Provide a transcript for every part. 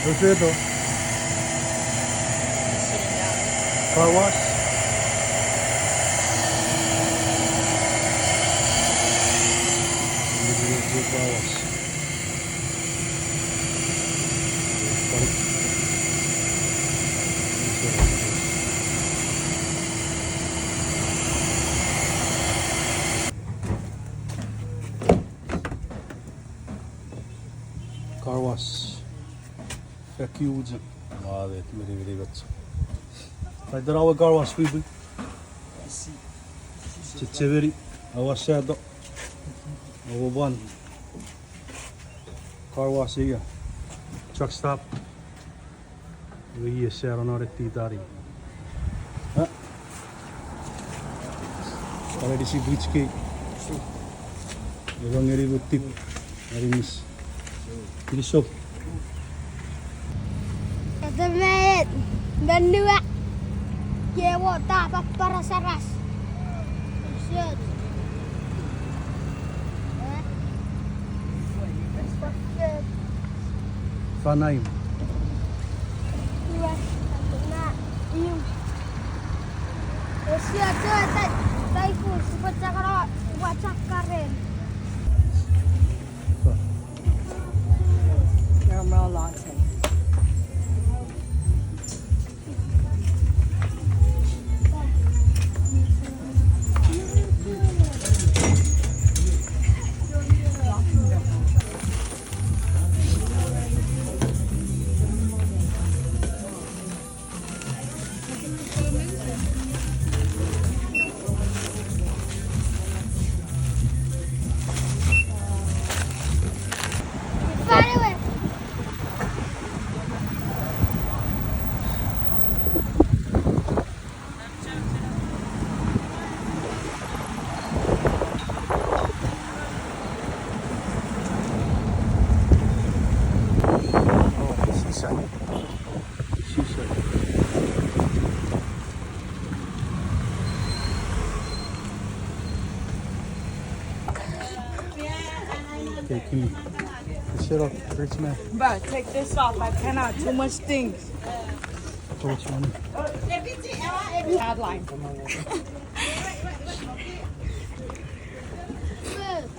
What's ito? Car wash? Car wash. Car wash. Huge. Wow, that very good. Right there, our car wash people. Chicheveri, our shadow. Our one. Car wash here. Truck stop. We are sharing our titari. Already see beach cake. You're very good tip. Very nice. Finish up. Teman, berdua, jewo tak para saras. Shit. Fanaim. Iya, nak iu. Shit, tak ikut sebab cakap buat cakaran. Caramel latte. Okay, Kimmy. Shut up, rich man. But take this off. I cannot. Too much things. So much money. Bad line.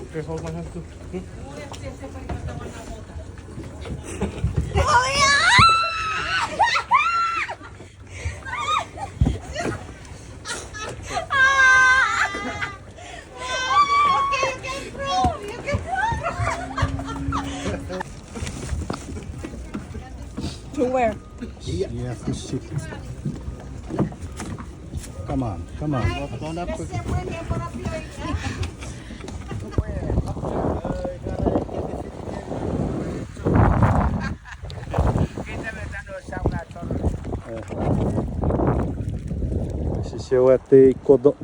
Okay, hold my hand too. Oh yeah! To where? Yeah, fish shit. Come on, come on. Don't have to. Se eu até codo.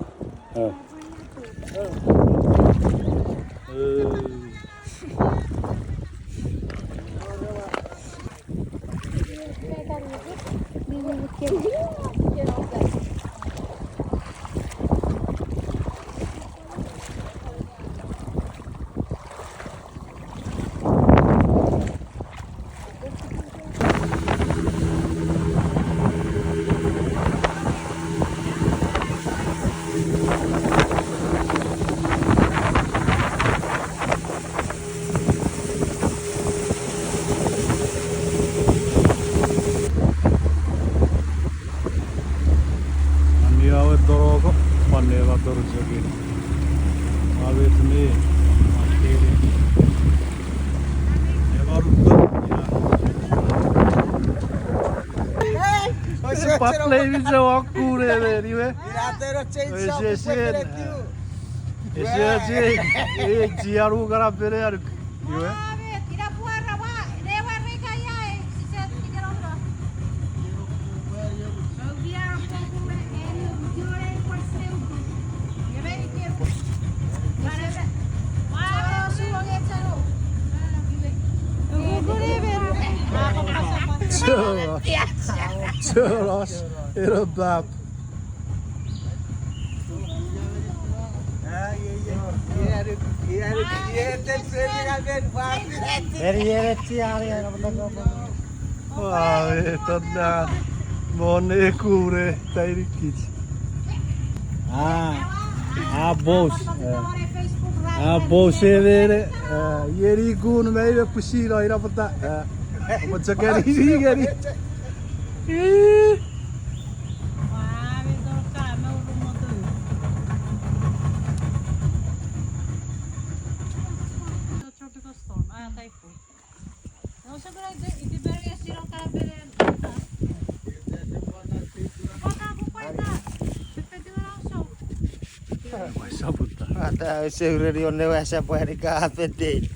Dorogo, paneva dorjagi. Avet me. Patlay mi se wakure veri ve. Ese jiaru gara pere ar. Iwe. Churros, era bab. Vabbè, torna. Buon e cure, stai ricchissimo. Bos. Bos evere. Ieri con me io pusino era pata. Macam gari. Masa puta. Ada seguro onde vai se pôr de capete.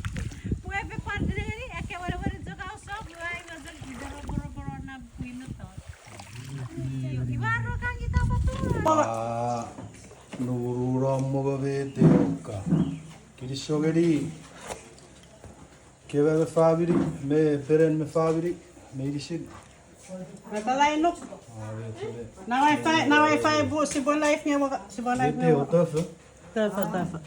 Nurura mogave teoka. Kirishogeri. Keva me favori, me peren me favori, me irisin. Matalay look. Now I find book si bon life niya si bon life Ito, niya. tough. Tafa.